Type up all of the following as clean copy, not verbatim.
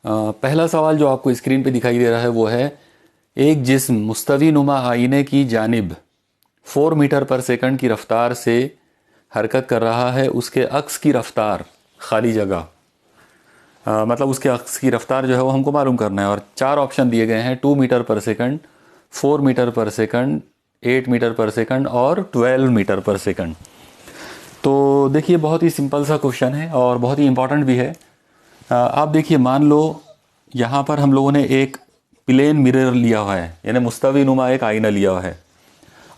पहला सवाल जो आपको स्क्रीन पे दिखाई दे रहा है वो है, एक जिस्म मुस्तवी नुमा आईने की जानिब 4 मीटर पर सेकंड की रफ्तार से हरकत कर रहा है, उसके अक्स की रफ्तार खाली जगह मतलब उसके अक्स की रफ्तार जो है वो हमको मालूम करना है। और 4 ऑप्शन दिए गए हैं, 2 मीटर पर सेकंड, 4 मीटर पर सेकंड, 8 मीटर पर सेकंड और 12 मीटर पर सेकंड। तो देखिए बहुत ही सिंपल सा क्वेश्चन है और बहुत ही इम्पॉर्टेंट भी है। आप देखिए, मान लो यहाँ पर हम लोगों ने एक प्लेन मिरर लिया हुआ है, यानी मुस्तवी नुमा एक आईना लिया हुआ है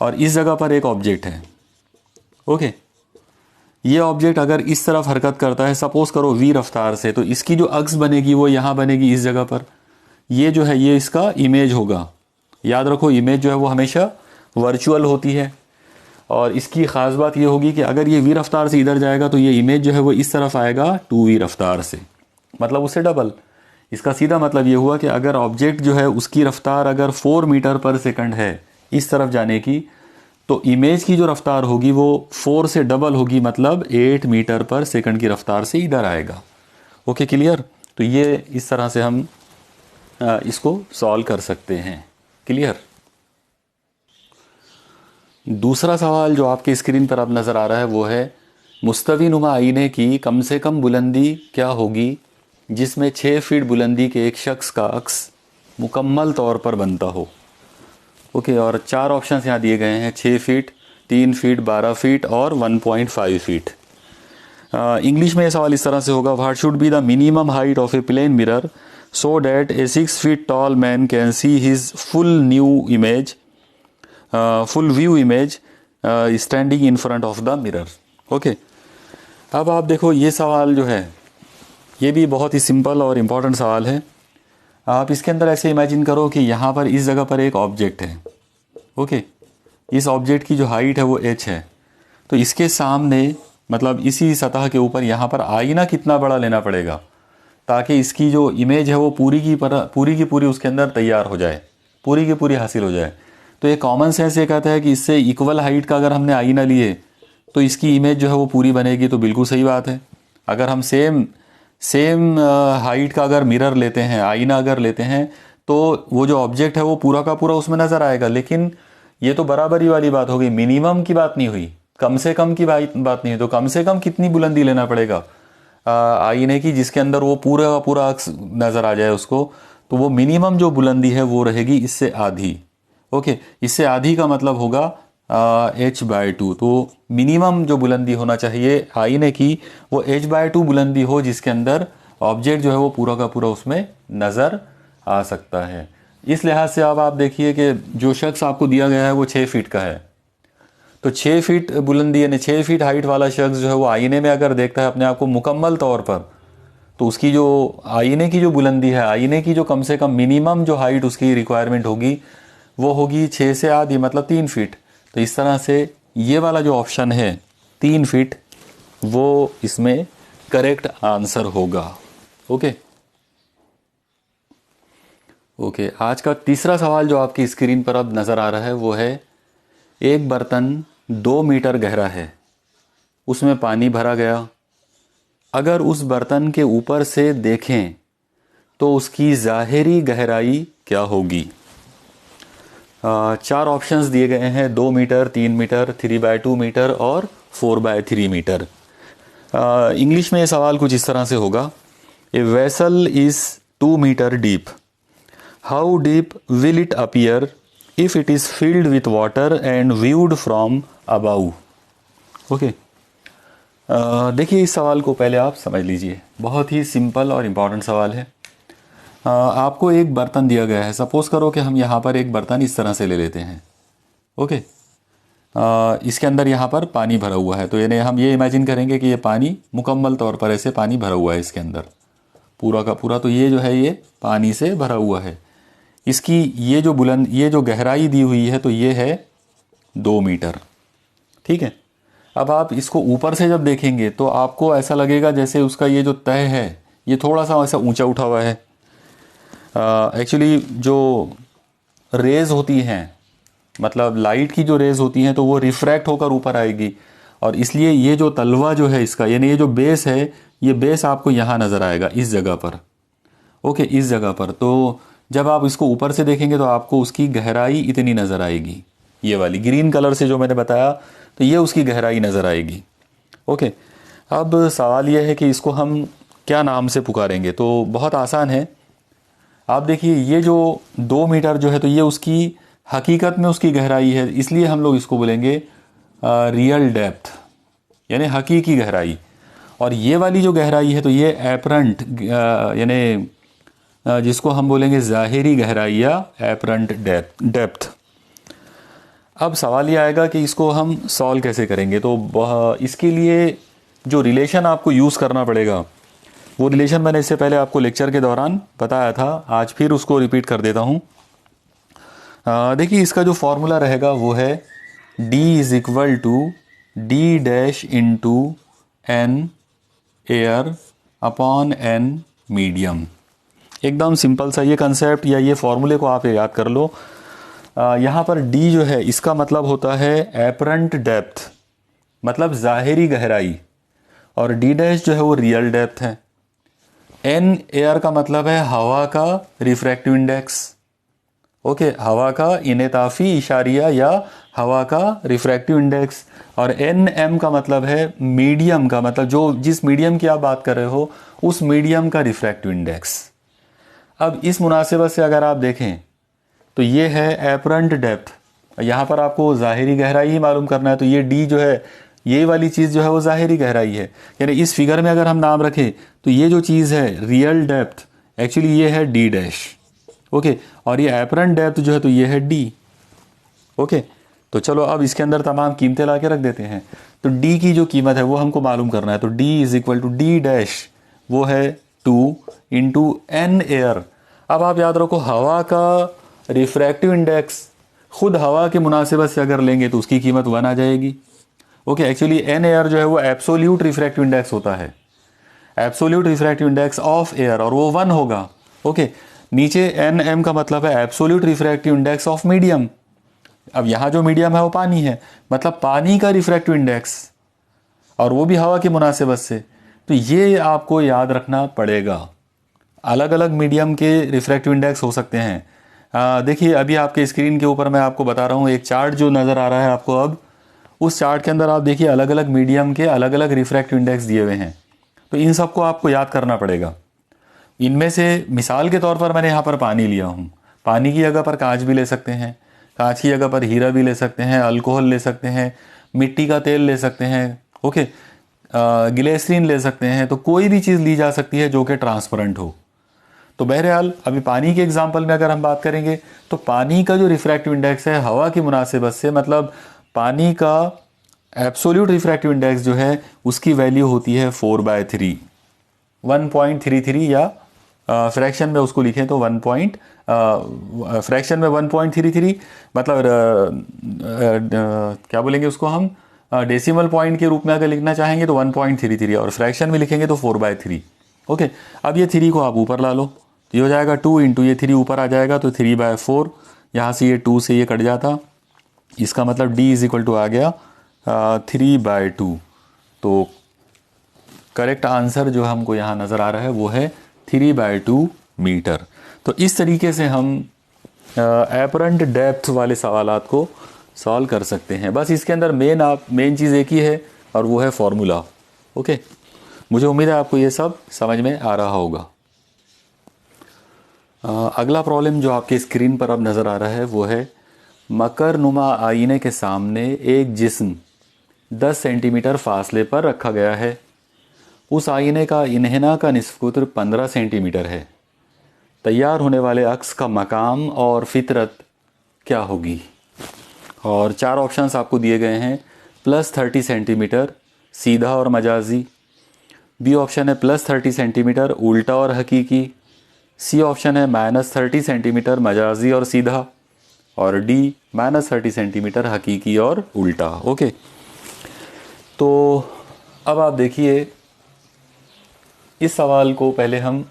और इस जगह पर एक ऑब्जेक्ट है। ओके, ये ऑब्जेक्ट अगर इस तरफ हरकत करता है, सपोज करो v रफ्तार से, तो इसकी जो अक्स बनेगी वो यहाँ बनेगी इस जगह पर। ये जो है ये इसका इमेज होगा। याद रखो, इमेज जो है वो हमेशा वर्चुअल होती है और इसकी ख़ास बात ये होगी कि अगर ये v रफ्तार से इधर जाएगा तो ये इमेज जो है वो इस तरफ आएगा 2v रफ्तार से, मतलब उससे डबल। इसका सीधा मतलब ये हुआ कि अगर ऑब्जेक्ट जो है उसकी रफ्तार अगर 4 मीटर पर सेकंड है इस तरफ जाने की, तो इमेज की जो रफ्तार होगी वो 4 से डबल होगी, मतलब 8 मीटर पर सेकंड की रफ्तार से इधर आएगा। Okay, clear? तो ये इस तरह से हम इसको सॉल्व कर सकते हैं। क्लियर? दूसरा सवाल जो आपके स्क्रीन पर अब नज़र आ रहा है वो है, मुस्तवी नुमा आईने की कम से कम बुलंदी क्या होगी जिसमें 6 फीट बुलंदी के एक शख्स का अक्स मुकम्मल तौर पर बनता हो। ओके, और 4 ऑप्शंस यहाँ दिए गए हैं, 6 फीट, 3 फीट, 12 फीट और 1.5 फीट। इंग्लिश में ये सवाल इस तरह से होगा, what should be the minimum height of a plane mirror so that a 6 feet tall man can see his full view image standing in front of the mirror. Okay, अब आप देखो ये सवाल जो है ये भी बहुत ही सिंपल और इम्पॉर्टेंट सवाल है। आप इसके अंदर ऐसे इमेजिन करो कि यहाँ पर इस जगह पर एक ऑब्जेक्ट है। ओके, इस ऑब्जेक्ट की जो हाइट है वो h है, तो इसके सामने मतलब इसी सतह के ऊपर यहाँ पर आईना कितना बड़ा लेना पड़ेगा ताकि इसकी जो इमेज है वो पूरी की पूरी उसके अंदर तैयार हो जाए, पूरी की पूरी हासिल हो जाए। तो ये कॉमन सेंस ये कहता है कि इससे इक्वल हाइट का अगर हमने आईना लिए तो इसकी इमेज जो है वो पूरी बनेगी। तो बिल्कुल सही बात है। अगर हम सेम हाइट का अगर मिरर लेते हैं, आईना अगर लेते हैं, तो वो जो ऑब्जेक्ट है वो पूरा का पूरा उसमें नज़र आएगा। लेकिन ये तो बराबरी वाली बात हो गई, मिनिमम की बात नहीं हुई, कम से कम की बात नहीं हुई। तो कम से कम कितनी बुलंदी लेना पड़ेगा आईने की जिसके अंदर वो पूरा का पूरा अक्स नज़र आ जाए उसको, तो वो मिनिमम जो बुलंदी है वो रहेगी इससे आधी। ओके, इससे आधी का मतलब होगा h/2। तो मिनिमम जो बुलंदी होना चाहिए आईने की वो h/2 बुलंदी हो जिसके अंदर ऑब्जेक्ट जो है वो पूरा का पूरा उसमें नज़र आ सकता है। इस लिहाज से अब आप देखिए कि जो शख्स आपको दिया गया है वो 6 फीट का है, तो 6 फीट बुलंदी यानी 6 फीट हाइट वाला शख्स जो है वो आईने में अगर देखता है अपने आप को मुकम्मल तौर पर, तो उसकी जो आईने की जो बुलंदी है, आईने की जो कम से कम मिनिमम जो हाइट उसकी रिक्वायरमेंट होगी वो होगी 6 से आधी, मतलब 3 फीट। तो इस तरह से ये वाला जो ऑप्शन है 3 फीट वो इसमें करेक्ट आंसर होगा। ओके, आज का तीसरा सवाल जो आपकी स्क्रीन पर अब नज़र आ रहा है वो है, एक बर्तन 2 मीटर गहरा है, उसमें पानी भरा गया, अगर उस बर्तन के ऊपर से देखें तो उसकी ज़ाहिरी गहराई क्या होगी। 4 ऑप्शंस दिए गए हैं, 2 मीटर, 3 मीटर, 3/2 मीटर और 4/3 मीटर। इंग्लिश में ये सवाल कुछ इस तरह से होगा, a vessel is 2 metre deep, how deep will it appear if it is filled with water and viewed from above. Okay, देखिए इस सवाल को पहले आप समझ लीजिए, बहुत ही सिंपल और इम्पॉर्टेंट सवाल है। आपको एक बर्तन दिया गया है, सपोज करो कि हम यहाँ पर एक बर्तन इस तरह से ले लेते हैं। ओके, इसके अंदर यहाँ पर पानी भरा हुआ है, तो यानी हम ये इमेजिन करेंगे कि ये पानी मुकम्मल तौर पर ऐसे पानी भरा हुआ है इसके अंदर पूरा का पूरा, तो ये जो है ये पानी से भरा हुआ है। इसकी ये जो गहराई दी हुई है तो ये है 2 मीटर। ठीक है, अब आप इसको ऊपर से जब देखेंगे तो आपको ऐसा लगेगा जैसे उसका ये जो तह है ये थोड़ा सा ऐसा ऊंचा उठा हुआ है। एक्चुअली जो रेज़ होती हैं, मतलब लाइट की जो रेज़ होती हैं, तो वो रिफ्रैक्ट होकर ऊपर आएगी और इसलिए ये जो तलवा जो है इसका, यानी ये जो बेस है, ये बेस आपको यहाँ नज़र आएगा इस जगह पर। ओके, इस जगह पर। तो जब आप इसको ऊपर से देखेंगे तो आपको उसकी गहराई इतनी नज़र आएगी, ये वाली ग्रीन कलर से जो मैंने बताया, तो ये उसकी गहराई नज़र आएगी। ओके, अब सवाल यह है कि इसको हम क्या नाम से पुकारेंगे। तो बहुत आसान है, आप देखिए ये जो 2 मीटर जो है तो ये उसकी हकीकत में उसकी गहराई है, इसलिए हम लोग इसको बोलेंगे रियल डेप्थ, यानी हकीकी गहराई। और ये वाली जो गहराई है तो ये एपरेंट, यानी जिसको हम बोलेंगे ज़ाहिरी गहराई या एपरेंट डेप्थ। अब सवाल ये आएगा कि इसको हम सॉल्व कैसे करेंगे। तो इसके लिए जो रिलेशन आपको यूज़ करना पड़ेगा, वो रिलेशन मैंने इससे पहले आपको लेक्चर के दौरान बताया था, आज फिर उसको रिपीट कर देता हूँ। देखिए इसका जो फॉर्मूला रहेगा वो है D is equal to D dash into N air upon N medium. एकदम सिंपल सा ये कंसेप्ट या ये फॉर्मूले को आप याद कर लो। यहाँ पर D जो है इसका मतलब होता है एपरेंट डेप्थ, मतलब ज़ाहिरी गहराई, और D डैश जो है वो रियल डेप्थ है। N एयर का मतलब है हवा का रिफ्रैक्टिव इंडेक्स। ओके, हवा का इनेताफ़ी इशारिया या हवा का रिफ्रैक्टिव इंडेक्स। और NM का मतलब है मीडियम का, मतलब जो जिस मीडियम की आप बात कर रहे हो उस मीडियम का रिफ्रैक्टिव इंडेक्स। अब इस मुनासिबत से अगर आप देखें तो ये है एपरेंट डेप्थ, यहाँ पर आपको ज़ाहिरी गहराई ही मालूम करना है, तो ये D जो है, ये वाली चीज़ जो है वो ज़ाहिरी गहराई है। यानी इस फिगर में अगर हम नाम रखें तो ये जो चीज़ है रियल डेप्थ, एक्चुअली ये है D डैश। ओके, और ये एपरेंट डेप्थ जो है तो ये है D। ओके, तो चलो अब इसके अंदर तमाम कीमतें ला के रख देते हैं। तो D की जो कीमत है वो हमको मालूम करना है। तो D is equal to D dash, वो है 2 इंटू N एयर। अब आप याद रखो हवा का रिफ्रैक्टिव इंडेक्स खुद हवा के मुनासिबत से अगर लेंगे तो उसकी कीमत 1 आ जाएगी। ओके, एक्चुअली N एयर जो है वो एब्सोल्यूट रिफ्रैक्टिव इंडेक्स होता है, absolute refractive index of air, और वो 1 होगा। ओके, नीचे NM का मतलब है absolute refractive index of medium. अब यहाँ जो मीडियम है वो पानी है, मतलब पानी का रिफ्रैक्टिव इंडेक्स, और वो भी हवा की मुनासिबत से। तो ये आपको याद रखना पड़ेगा। अलग अलग मीडियम के रिफ्रैक्टिव इंडेक्स हो सकते हैं। देखिए अभी आपके स्क्रीन के ऊपर मैं आपको बता रहा हूँ एक चार्ट जो नज़र आ रहा है आपको। अब उस चार्ट के अंदर आप देखिए अलग अलग मीडियम के अलग अलग रिफ्रैक्टिव इंडेक्स दिए हुए हैं। तो इन सबको आपको याद करना पड़ेगा। इनमें से मिसाल के तौर पर मैंने यहाँ पर पानी लिया हूँ, पानी की जगह पर कांच भी ले सकते हैं, कांच की जगह पर हीरा भी ले सकते हैं, अल्कोहल ले सकते हैं, मिट्टी का तेल ले सकते हैं, ओके, ग्लिसरीन ले सकते हैं। तो कोई भी चीज़ ली जा सकती है जो कि ट्रांसपेरेंट हो। तो बहरहाल अभी पानी के एग्जाम्पल में अगर हम बात करेंगे तो पानी का जो रिफ्रैक्टिव इंडेक्स है हवा की मुनासिबत से, मतलब पानी का एब्सोल्यूट रिफ्रैक्टिव इंडेक्स जो है उसकी वैल्यू होती है 4/3, 1.33, या फ्रैक्शन में उसको लिखें तो फ्रैक्शन में 1.33, मतलब क्या बोलेंगे उसको हम, डेसिमल पॉइंट के रूप में अगर लिखना चाहेंगे तो 1.33, और फ्रैक्शन में लिखेंगे तो 4/3। ओके, अब ये 3 को आप ऊपर ला लो, ये हो जाएगा 2 इंटू ये 3 ऊपर आ जाएगा तो 3/4, यहाँ से ये 2 से ये कट जाता, इसका मतलब D इज इक्वल टू आ गया 3/2। तो करेक्ट आंसर जो हमको यहाँ नज़र आ रहा है वो है 3/2 मीटर। तो इस तरीके से हम एपरेंट डेप्थ वाले सवालात को सॉल्व कर सकते हैं। बस इसके अंदर मेन चीज़ एक ही है और वो है फॉर्मूला। ओके, मुझे उम्मीद है आपको ये सब समझ में आ रहा होगा। अगला प्रॉब्लम जो आपके स्क्रीन पर अब नज़र आ रहा है वो है मकरनुमा आईने के सामने एक जिस्म 10 सेंटीमीटर फासले पर रखा गया है। उस आईने का इन्हेना का निस्फ कुत्र 15 सेंटीमीटर है। तैयार होने वाले अक्स का मकाम और फितरत क्या होगी? और 4 ऑप्शंस आपको दिए गए हैं, +30 सेंटीमीटर सीधा और मजाजी, बी ऑप्शन है +30 सेंटीमीटर उल्टा और हकीकी, सी ऑप्शन है -30 सेंटीमीटर मजाजी और सीधा, और डी -30 सेंटीमीटर हकीकी और उल्टा। ओके, तो अब आप देखिए इस सवाल को पहले हम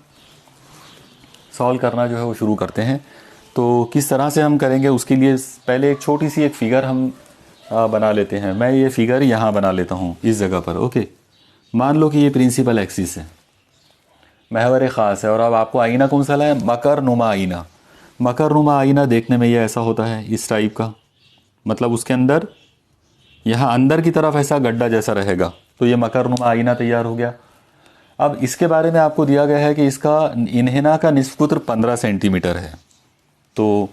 सॉल्व करना जो है वो शुरू करते हैं। तो किस तरह से हम करेंगे उसके लिए पहले एक छोटी सी एक फ़िगर हम बना लेते हैं। मैं ये फ़िगर यहाँ बना लेता हूँ इस जगह पर। ओके, मान लो कि ये प्रिंसिपल एक्सिस है। महवर ख़ास है। और अब आपको आईना कौन सा है? मकर नुमा आईना। मकर नुमा आईना देखने में ये ऐसा होता है, इस टाइप का, मतलब उसके अंदर यहाँ अंदर की तरफ ऐसा गड्ढा जैसा रहेगा, तो ये मकर नुमा आईना तैयार हो गया। अब इसके बारे में आपको दिया गया है कि इसका इन्हेना का निष्कुत्र 15 सेंटीमीटर है। तो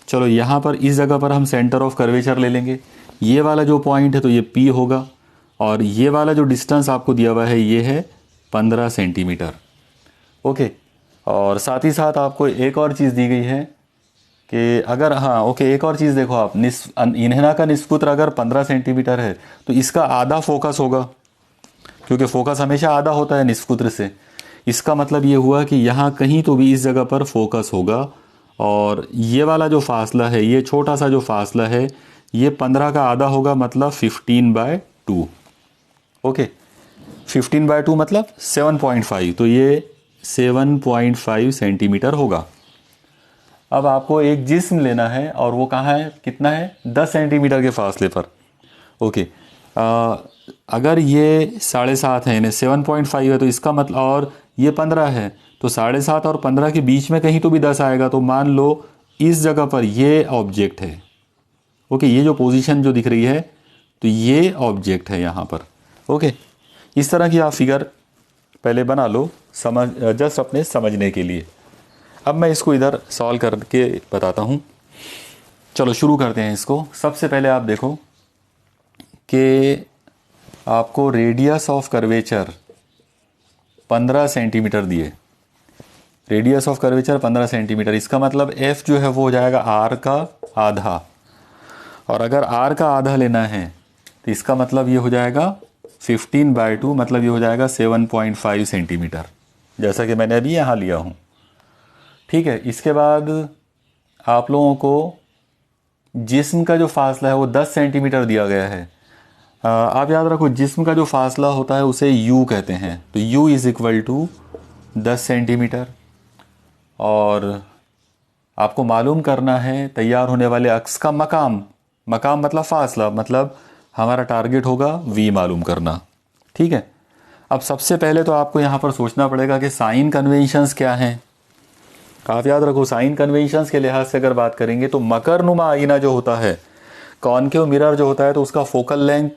चलो यहाँ पर इस जगह पर हम सेंटर ऑफ कर्वेचर ले लेंगे। ये वाला जो पॉइंट है तो ये P होगा, और ये वाला जो डिस्टेंस आपको दिया हुआ है ये है 15 सेंटीमीटर। ओके, और साथ ही साथ आपको एक और चीज़ दी गई है कि अगर, हाँ ओके, एक और चीज़ देखो आप, इन्हेना का निष्कुत्र अगर 15 सेंटीमीटर है तो इसका आधा फोकस होगा, क्योंकि फोकस हमेशा आधा होता है निष्कुत्र से। इसका मतलब ये हुआ कि यहाँ कहीं तो भी इस जगह पर फोकस होगा, और ये वाला जो फासला है, ये छोटा सा जो फासला है, ये 15 का आधा होगा, मतलब 15/2। ओके, 15/2 मतलब 7.5, तो ये 7.5 सेंटीमीटर होगा। अब आपको एक जिस्म लेना है, और वो कहाँ है, कितना है, 10 सेंटीमीटर के फासले पर। ओके, अगर ये 7.5 है, यानी 7.5 है, तो इसका मतलब, और ये 15 है, तो 7.5 और 15 के बीच में कहीं तो भी 10 आएगा। तो मान लो इस जगह पर ये ऑब्जेक्ट है। ओके, ये जो पोजीशन जो दिख रही है, तो ये ऑब्जेक्ट है यहाँ पर। ओके, इस तरह की आप फिगर पहले बना लो, समझ, जस्ट अपने समझने के लिए। अब मैं इसको इधर सॉल्व करके बताता हूँ। चलो शुरू करते हैं इसको। सबसे पहले आप देखो कि आपको रेडियस ऑफ कर्वेचर 15 सेंटीमीटर दिए। रेडियस ऑफ कर्वेचर 15 सेंटीमीटर, इसका मतलब f जो है वो हो जाएगा r का आधा। और अगर r का आधा लेना है तो इसका मतलब ये हो जाएगा 15/2, मतलब ये हो जाएगा 7.5 सेंटीमीटर, जैसा कि मैंने अभी यहाँ लिया हूँ। ठीक है, इसके बाद आप लोगों को जिस्म का जो फासला है वो 10 सेंटीमीटर दिया गया है। आप याद रखो, जिस्म का जो फासला होता है उसे u कहते हैं, तो u is equal to 10 centimetre. और आपको मालूम करना है तैयार होने वाले अक्स का मकाम। मकाम मतलब फासला, मतलब हमारा टारगेट होगा v मालूम करना। ठीक है, अब सबसे पहले तो आपको यहाँ पर सोचना पड़ेगा कि साइन कन्वेंशंस क्या हैं। आप याद रखो, साइन कन्वेंशंस के लिहाज से अगर बात करेंगे तो मकरनुमा आईना जो होता है, कॉनकेव मिरर जो होता है, तो उसका फोकल लेंथ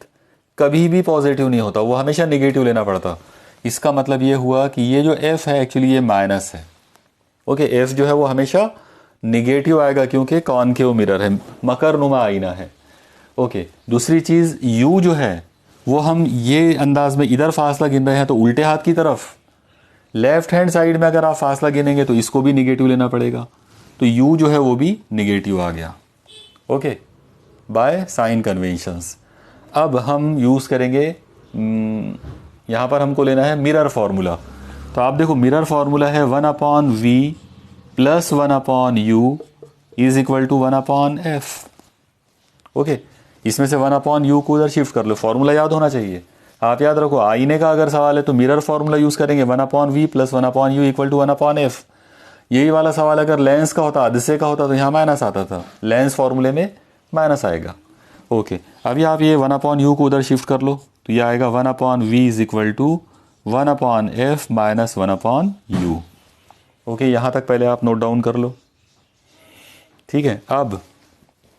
कभी भी पॉजिटिव नहीं होता, वो हमेशा निगेटिव लेना पड़ता। इसका मतलब ये हुआ कि ये जो f है एक्चुअली ये माइनस है। ओके, f जो है वो हमेशा निगेटिव आएगा, क्योंकि कॉनकेव मिरर है, मकरनुमा आईना है। ओके, दूसरी चीज़ u जो है वो हम ये अंदाज में इधर फासला गिन रहे हैं, तो उल्टे हाथ की तरफ लेफ्ट हैंड साइड में अगर आप फासला गिनेंगे तो इसको भी निगेटिव लेना पड़ेगा, तो u जो है वो भी निगेटिव आ गया। Okay, by sine conventions. अब हम यूज़ करेंगे, यहाँ पर हमको लेना है मिरर फार्मूला। तो आप देखो, मिरर फार्मूला है 1/v + 1/u is equal to 1/f। Okay, इसमें से 1/u को उधर शिफ्ट कर लो, फार्मूला याद होना चाहिए। आप याद रखो, आईने का अगर सवाल है तो मिरर फार्मूला यूज़ करेंगे, 1/v + 1/u equal to 1/f। यही वाला सवाल अगर लेंस का होता, अदसे का होता, तो यहाँ माइनस आता था, लेंस फार्मूले में माइनस आएगा। ओके, अभी आप ये 1/u को उधर शिफ्ट कर लो, तो ये आएगा 1/v is equal to 1/f - 1/u। Okay, यहाँ तक पहले आप नोट डाउन कर लो। ठीक है, अब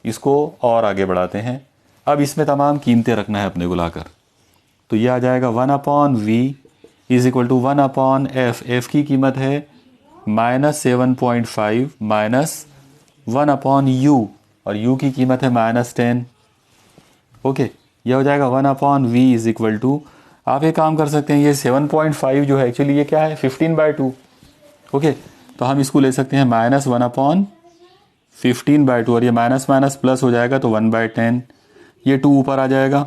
इसको और आगे बढ़ाते हैं। अब इसमें तमाम कीमतें रखना है अपने को लाकर, तो ये आ जाएगा 1/v is equal to 1/f। f की कीमत है -7.5 माइनस 1/u, और u की कीमत है -10। ओके, यह हो जाएगा 1/v इज इक्वल टू, आप एक काम कर सकते हैं, ये 7.5 जो है एक्चुअली ये क्या है, 15/2। ओके, तो हम इसको ले सकते हैं -1/15/2, और ये माइनस माइनस प्लस हो जाएगा तो 1/10, ये 2 ऊपर आ जाएगा,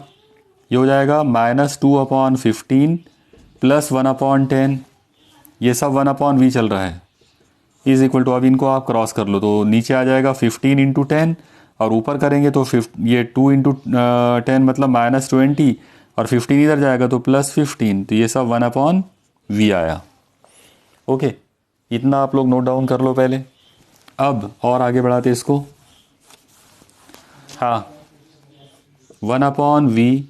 ये हो जाएगा -2/15 + 1/10, ये सब 1/v चल रहा है, इज इक्वल टू, अब इनको आप क्रॉस कर लो तो नीचे आ जाएगा 15 × 10, और ऊपर करेंगे तो ये 2 × 10 मतलब -20, और 15 इधर जाएगा तो +15, तो ये सब 1/v आया। ओके, इतना आप लोग नोट डाउन कर लो पहले। अब और आगे बढ़ाते इसको। हाँ, 1/v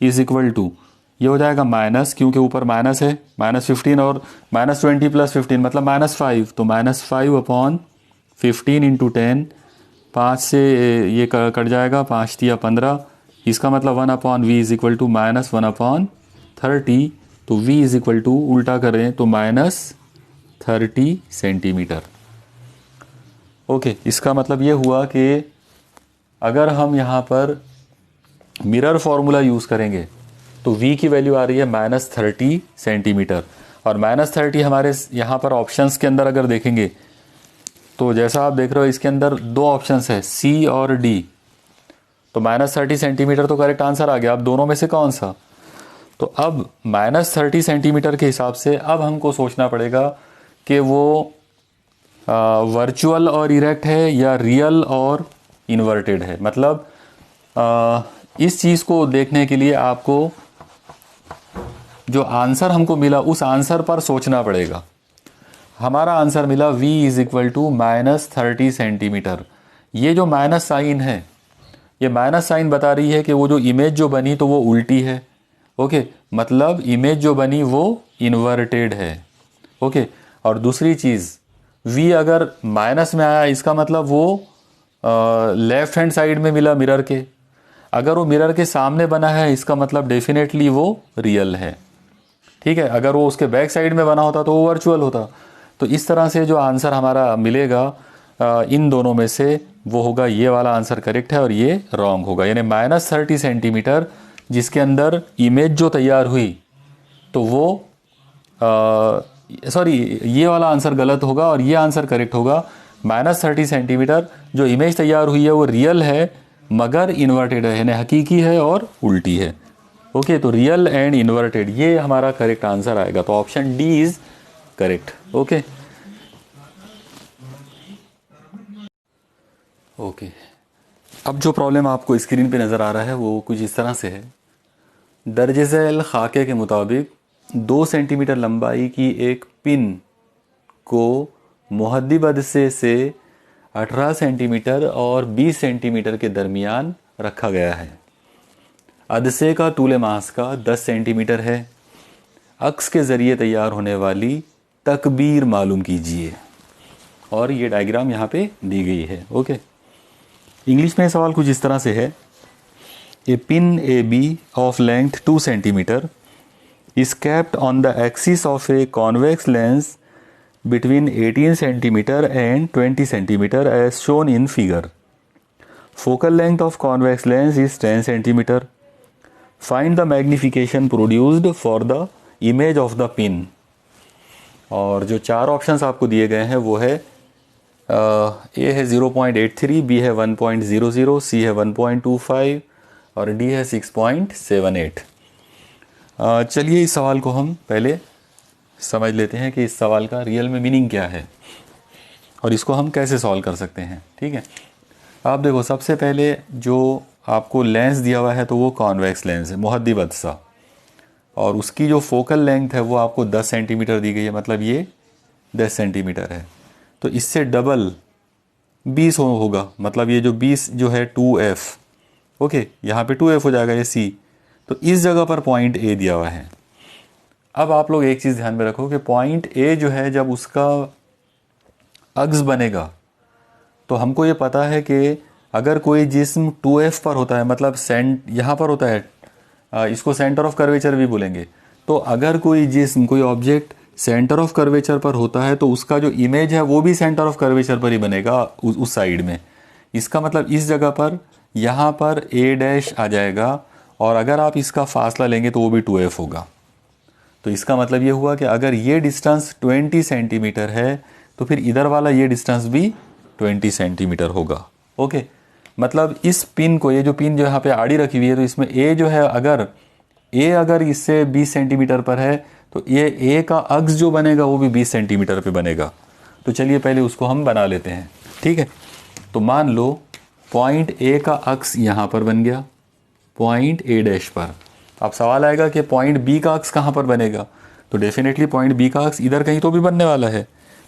इज इक्वल टू, ये हो जाएगा माइनस, क्योंकि ऊपर माइनस है, -15 और -20 + 15 मतलब -5, तो -5/15 × 10, 5 से ये कट जाएगा, 5 × 15, इसका मतलब 1/v = -1/30, तो v = उल्टा करें तो -30 सेंटीमीटर। ओके, इसका मतलब ये हुआ कि अगर हम यहाँ पर मिरर फॉर्मूला यूज़ करेंगे तो v की वैल्यू आ रही है -30 सेंटीमीटर, और -30 हमारे यहाँ पर ऑप्शंस के अंदर अगर देखेंगे तो जैसा आप देख रहे हो इसके अंदर दो ऑप्शंस है C और D, तो -30 सेंटीमीटर तो करेक्ट आंसर आ गया। अब दोनों में से कौन सा? तो अब -30 सेंटीमीटर के हिसाब से अब हमको सोचना पड़ेगा कि वो वर्चुअल और इरेक्ट है या रियल और इन्वर्टेड है। मतलब इस चीज़ को देखने के लिए आपको जो आंसर हमको मिला उस आंसर पर सोचना पड़ेगा। हमारा आंसर मिला v = -30 सेंटीमीटर। ये जो माइनस साइन है, ये माइनस साइन बता रही है कि वो जो इमेज जो बनी तो वो उल्टी है। ओके, मतलब इमेज जो बनी वो इन्वर्टेड है। ओके, और दूसरी चीज़ v अगर माइनस में आया इसका मतलब वो लेफ्ट हैंड साइड में मिला मिरर के, अगर वो मिरर के सामने बना है इसका मतलब डेफिनेटली वो रियल है। ठीक है, अगर वो उसके बैक साइड में बना होता तो वो वर्चुअल होता। तो इस तरह से जो आंसर हमारा मिलेगा इन दोनों में से वो होगा, ये वाला आंसर करेक्ट है और ये रॉन्ग होगा। यानी -30 सेंटीमीटर जिसके अंदर इमेज जो तैयार हुई तो वो सॉरी, ये वाला आंसर गलत होगा और ये आंसर करेक्ट होगा। -30 सेंटीमीटर जो इमेज तैयार हुई है वो रियल है मगर इन्वर्टेड है, यानी हकीकी है और उल्टी है। ओके, तो रियल एंड इन्वर्टेड ये हमारा करेक्ट आंसर आएगा। तो option D is correct. Okay okay, अब जो प्रॉब्लम आपको स्क्रीन पे नज़र आ रहा है वो कुछ इस तरह से है। दर्ज झैल खाके के मुताबिक 2 सेंटीमीटर लंबाई की एक पिन को मुहद्दिब अदसे से 18 सेंटीमीटर और 20 सेंटीमीटर के दरमियान रखा गया है। अदसे का तूल मास का 10 सेंटीमीटर है। अक्स के ज़रिए तैयार होने वाली तकबीर मालूम कीजिए। और ये डायग्राम यहाँ पे दी गई है। ओके, इंग्लिश में सवाल कुछ इस तरह से है। A pin A B of length 2 centimetre is kept on the axis of a convex lens between 18 centimeter and 20 centimeter as shown in figure. Focal length of convex lens is 10 centimeter. Find the magnification produced for the image of the pin. और जो चार options आपको दिए गए हैं वो है ए है 0.83, बी है 1.00, सी है 1.25 और डी है 6.78। चलिए इस सवाल को हम पहले समझ लेते हैं कि इस सवाल का रियल में मीनिंग क्या है और इसको हम कैसे सॉल्व कर सकते हैं। ठीक है, आप देखो सबसे पहले जो आपको लेंस दिया हुआ है तो वो कॉन्वेक्स लेंस है, मुहद्दिब अदसा, और उसकी जो फोकल लेंथ है वो आपको 10 सेंटीमीटर दी गई है, मतलब ये 10 सेंटीमीटर है। तो इससे डबल 20 होगा, मतलब ये जो 20 जो है 2f। ओके, यहाँ पे 2f हो जाएगा, ये c। तो इस जगह पर पॉइंट ए दिया हुआ है। अब आप लोग एक चीज़ ध्यान में रखो कि पॉइंट ए जो है जब उसका अक्स बनेगा तो हमको ये पता है कि अगर कोई जिस्म 2f पर होता है, मतलब यहाँ पर होता है, इसको सेंटर ऑफ कर्वेचर भी बोलेंगे। तो अगर कोई जिस्म, कोई ऑब्जेक्ट सेंटर ऑफ कर्वेचर पर होता है तो उसका जो इमेज है वो भी सेंटर ऑफ कर्वेचर पर ही बनेगा, उस साइड में। इसका मतलब इस जगह पर यहाँ पर a' आ जाएगा, और अगर आप इसका फासला लेंगे तो वो भी 2f होगा। तो इसका मतलब ये हुआ कि अगर ये डिस्टेंस 20 सेंटीमीटर है तो फिर इधर वाला ये डिस्टेंस भी 20 सेंटीमीटर होगा। ओके, मतलब इस पिन को, ये जो पिन जो यहाँ पे आड़ी रखी हुई है, तो इसमें ए जो है, अगर इससे 20 सेंटीमीटर पर है तो ये ए का अक्स जो बनेगा वो भी 20 सेंटीमीटर पे बनेगा। तो चलिए पहले उसको हम बना लेते हैं। ठीक है, तो मान लो पॉइंट ए का अक्स यहाँ पर बन गया, पॉइंट a' पर। अब सवाल आएगा कि पॉइंट बी का अक्स कहाँ पर बनेगा, तो डेफिनेटली पॉइंट बी का अक्स इधर कहीं तो भी बनने वाला है।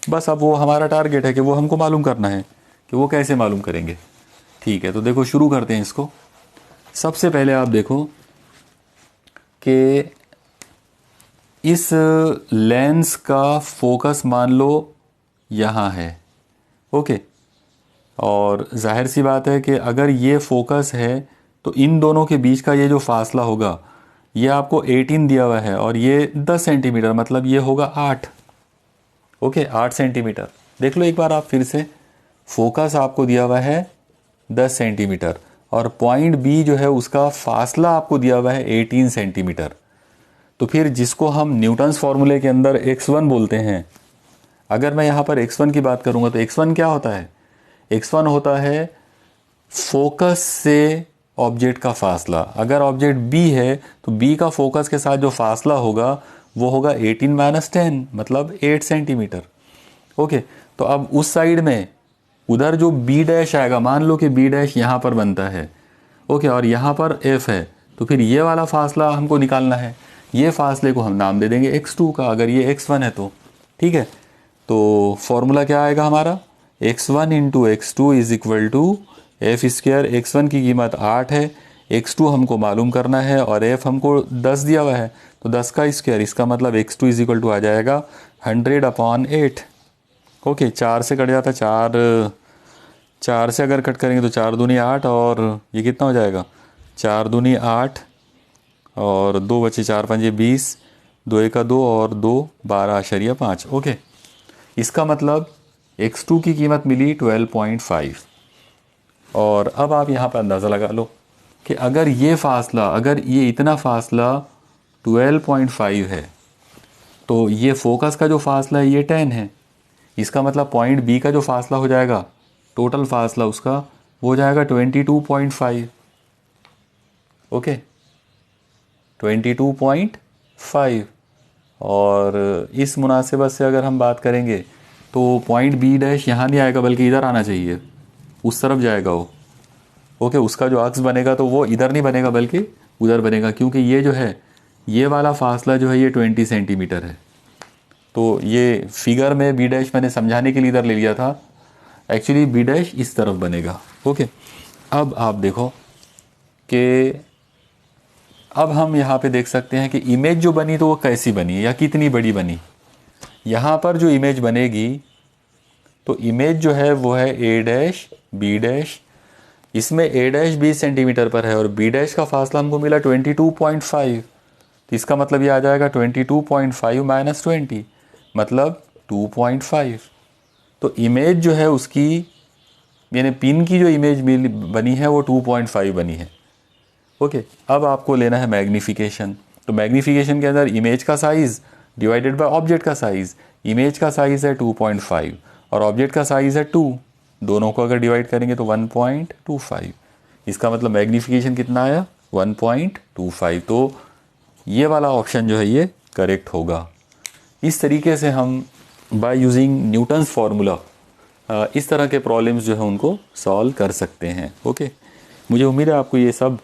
बस अब वो हमारा टारगेट है कि वो हमको मालूम करना है कि वो कैसे मालूम करेंगे। ठीक है, तो देखो शुरू करते हैं इसको। सबसे पहले आप देखो कि इस लेंस का फोकस मान लो यहाँ है, ओके। और जाहिर सी बात है कि अगर ये फोकस है तो इन दोनों के बीच का ये जो फासला होगा ये आपको 18 दिया हुआ है और ये 10 सेंटीमीटर, मतलब ये होगा 8, ओके, 8 सेंटीमीटर। देख लो एक बार आप फिर से, फोकस आपको दिया हुआ है 10 सेंटीमीटर और पॉइंट बी जो है उसका फासला आपको दिया हुआ है 18 सेंटीमीटर। तो फिर जिसको हम न्यूटन्स फॉर्मूले के अंदर x1 बोलते हैं, अगर मैं यहाँ पर x1 की बात करूँगा तो x1 क्या होता है? x1 होता है फोकस से ऑब्जेक्ट का फासला। अगर ऑब्जेक्ट b है तो b का फोकस के साथ जो फासला होगा वो होगा 18 - 10, मतलब 8 सेंटीमीटर, ओके। तो अब उस साइड में उधर जो b डैश आएगा, मान लो कि b डैश यहाँ पर बनता है, ओके, और यहाँ पर f है, तो फिर ये वाला फासला हमको निकालना है। ये फासले को हम नाम दे देंगे x2 का, अगर ये x1 है तो, ठीक है। तो फॉर्मूला क्या आएगा हमारा? x1 × x2 is equal to F square. x1 की कीमत 8 है, x2 हमको मालूम करना है और f हमको 10 दिया हुआ है, तो 10 का स्क्वायर, इसका मतलब x2 इज इक्वल टू आ जाएगा 100/8, ओके। 4 से कट जाता, 4 से अगर कट करेंगे तो 4 दूनी 8 और ये कितना हो जाएगा? 4 दूनी 8 और 2 बचे, 4 5 20, 2 1 2 और 2 12.5, ओके। इसका मतलब x2 की कीमत मिली 12.5। और अब आप यहाँ पर अंदाज़ा लगा लो कि अगर ये फासला, अगर ये इतना फासला 12.5 है तो ये फोकस का जो फासला है ये 10 है। इसका मतलब पॉइंट बी का जो फासला हो जाएगा, टोटल फासला उसका, वो हो जाएगा 22.5, ओके, 22.5। और इस मुनासिबत से अगर हम बात करेंगे तो पॉइंट बी डैश यहाँ नहीं आएगा बल्कि इधर आना चाहिए, उस तरफ जाएगा वो, ओके। उसका जो अक्स बनेगा तो वो इधर नहीं बनेगा बल्कि उधर बनेगा, क्योंकि ये जो है, ये वाला फासला जो है ये 20 सेंटीमीटर है। तो ये फिगर में बी डैश मैंने समझाने के लिए इधर ले लिया था, एक्चुअली बी डैश इस तरफ बनेगा, ओके। अब आप देखो कि अब हम यहाँ पे देख सकते हैं कि इमेज जो बनी तो वो कैसी बनी या कितनी बड़ी बनी। यहाँ पर जो इमेज बनेगी तो इमेज जो है वो है a डैश b डैश, इसमें a डैश 20 सेंटीमीटर पर है और b डैश का फासला हमको मिला 22.5, तो इसका मतलब ये आ जाएगा 22.5 - 20, मतलब 2.5। तो इमेज जो है उसकी, यानी पिन की जो इमेज बनी है वो 2.5 बनी है, ओके। अब आपको लेना है मैग्नीफिकेशन। तो मैग्नीफिकेशन के अंदर इमेज का साइज़ डिवाइडेड बाय ऑब्जेक्ट का साइज़, इमेज का साइज़ है 2.5 और ऑब्जेक्ट का साइज़ है 2, दोनों को अगर डिवाइड करेंगे तो 1.25। इसका मतलब मैग्नीफिकेशन कितना आया? 1.25। तो ये वाला ऑप्शन जो है ये करेक्ट होगा। इस तरीके से हम बाय यूजिंग न्यूटन्स फार्मूला इस तरह के प्रॉब्लम्स जो है उनको सॉल्व कर सकते हैं, ओके। मुझे उम्मीद है आपको ये सब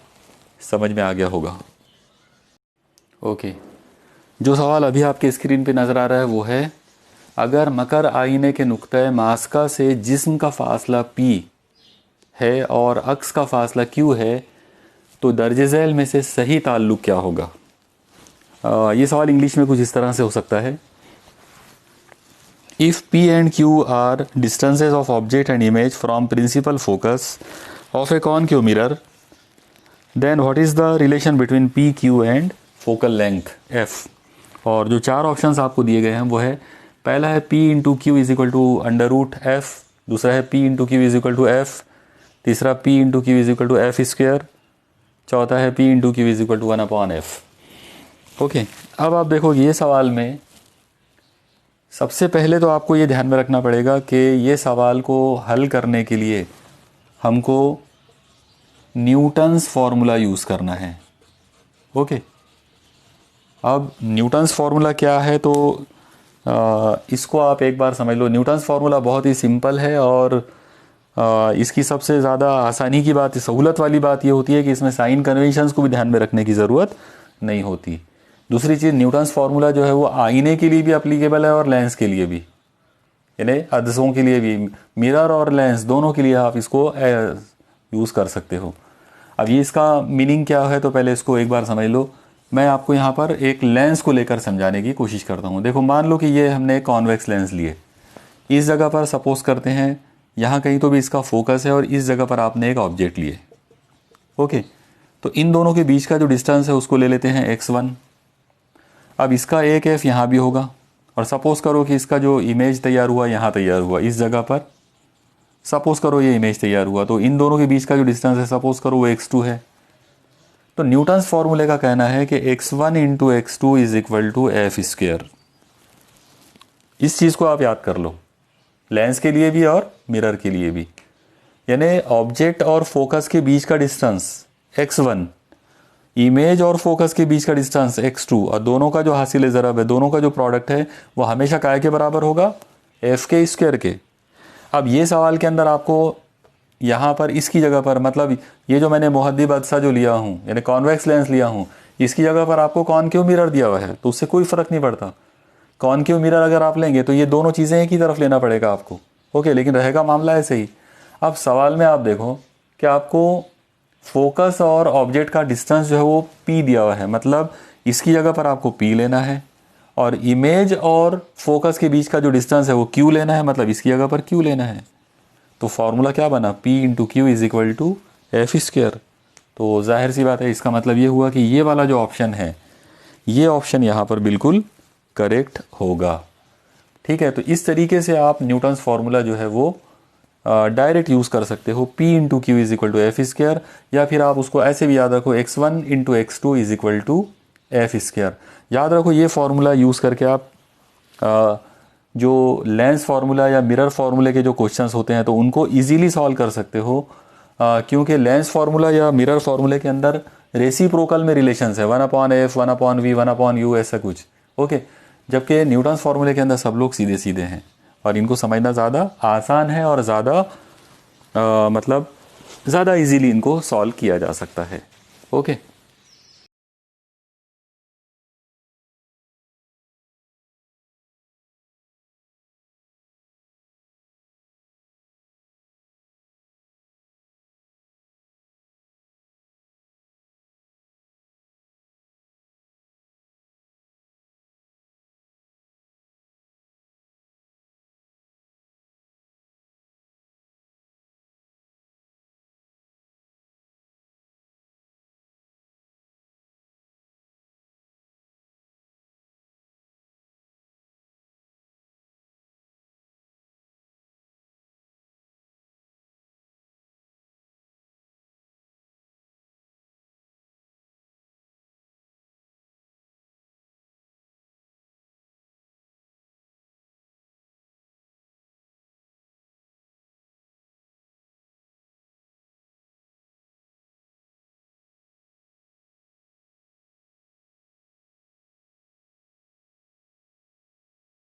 समझ में आ गया होगा, ओके। जो सवाल अभी आपके स्क्रीन पे नज़र आ रहा है वो है, अगर मकर आईने के नुक्ते मास्का से जिस्म का फासला p है और अक्स का फासला q है तो दर्जे झैल में से सही ताल्लुक़ क्या होगा? ये सवाल इंग्लिश में कुछ इस तरह से हो सकता है, if p and q are distances of object and image from principal focus of a concave mirror, then what is the relation between p, q and focal length f? और जो 4 ऑप्शंस आपको दिए गए हैं वो है, पहला है p × q is equal to √f, दूसरा है p × q is equal to f, तीसरा p × q is equal to f square, चौथा है p × q is equal to 1/f, okay. अब आप देखो ये सवाल में सबसे पहले तो आपको ये ध्यान में रखना पड़ेगा कि ये सवाल को हल करने के लिए हमको न्यूटन्स फार्मूला यूज़ करना है, ओके। अब न्यूटन्स फार्मूला क्या है तो इसको आप एक बार समझ लो। न्यूटन्स फार्मूला बहुत ही सिंपल है और इसकी सबसे ज़्यादा आसानी की बात, सहूलत वाली बात ये होती है कि इसमें साइन कन्वेंशंस को भी ध्यान में रखने की ज़रूरत नहीं होती। दूसरी चीज़, न्यूटन्स फार्मूला जो है वो आईने के लिए भी अप्लीकेबल है और लेंस के लिए भी, यानी अदसों के लिए भी, मिरर और लेंस दोनों के लिए आप इसको यूज़ कर सकते हो। अब ये इसका मीनिंग क्या है तो पहले इसको एक बार समझ लो मैं आपको यहाँ पर एक लेंस को लेकर समझाने की कोशिश करता हूँ। देखो मान लो कि ये हमने कॉन्वेक्स लेंस लिए, इस जगह पर सपोज करते हैं यहाँ कहीं तो भी इसका फोकस है और इस जगह पर आपने एक ऑब्जेक्ट लिए। ओके, तो इन दोनों के बीच का जो डिस्टेंस है उसको ले लेते हैं x1। अब इसका एक f यहाँ भी होगा और सपोज करो कि इसका जो इमेज तैयार हुआ यहाँ तैयार हुआ इस जगह पर, सपोज करो ये इमेज तैयार हुआ, तो इन दोनों के बीच का जो डिस्टेंस है सपोज करो वो x2 है। तो न्यूटन्स फॉर्मूले का कहना है कि x1 into x2 is equal to F square. इस चीज़ को आप याद कर लो, लेंस के लिए भी और मिरर के लिए भी। यानी ऑब्जेक्ट और फोकस के बीच का डिस्टेंस x1, इमेज और फोकस के बीच का डिस्टेंस x2, और दोनों का जो हासिल ज़रब है, दोनों का जो प्रोडक्ट है वो हमेशा काय के बराबर होगा, एफ के स्क्वायर के। अब ये सवाल के अंदर आपको यहाँ पर इसकी जगह पर, मतलब ये जो मैंने मुहद्दिब अदसा जो लिया हूँ यानी कॉन्वेक्स लेंस लिया हूँ, इसकी जगह पर आपको कॉनकेव मिरर दिया हुआ है, तो उससे कोई फ़र्क नहीं पड़ता। कॉनकेव मिरर अगर आप लेंगे तो ये दोनों चीज़ें एक ही तरफ लेना पड़ेगा आपको। ओके, लेकिन रहेगा मामला ऐसे ही। अब सवाल में आप देखो कि आपको फोकस और ऑब्जेक्ट का डिस्टेंस जो है वो p दिया हुआ है, मतलब इसकी जगह पर आपको p लेना है, और इमेज और फोकस के बीच का जो डिस्टेंस है वो q लेना है, मतलब इसकी जगह पर q लेना है। तो फॉर्मूला क्या बना, p into Q is equal to F square. तो जाहिर सी बात है इसका मतलब ये हुआ कि ये वाला जो ऑप्शन है, ये ऑप्शन यहाँ पर बिल्कुल करेक्ट होगा। ठीक है, तो इस तरीके से आप न्यूटन्स फार्मूला जो है वो डायरेक्ट यूज़ कर सकते हो, p into Q is equal to F square, या फिर आप उसको ऐसे भी याद रखो x1 into x2 is equal to F square. याद रखो ये फार्मूला यूज़ करके आप जो लेंस फार्मूला या मिरर फार्मूले के जो क्वेश्चंस होते हैं तो उनको इजीली सॉल्व कर सकते हो, क्योंकि लेंस फार्मूला या मिरर फार्मूले के अंदर रेसिप्रोकल में रिलेशंस है, 1/f 1/v 1/u ऐसा कुछ। ओके, जबकि न्यूटन्स फार्मूले के अंदर सब लोग सीधे सीधे हैं और इनको समझना ज़्यादा आसान है और ज़्यादा मतलब ज़्यादा इजीली इनको सॉल्व किया जा सकता है। ओके।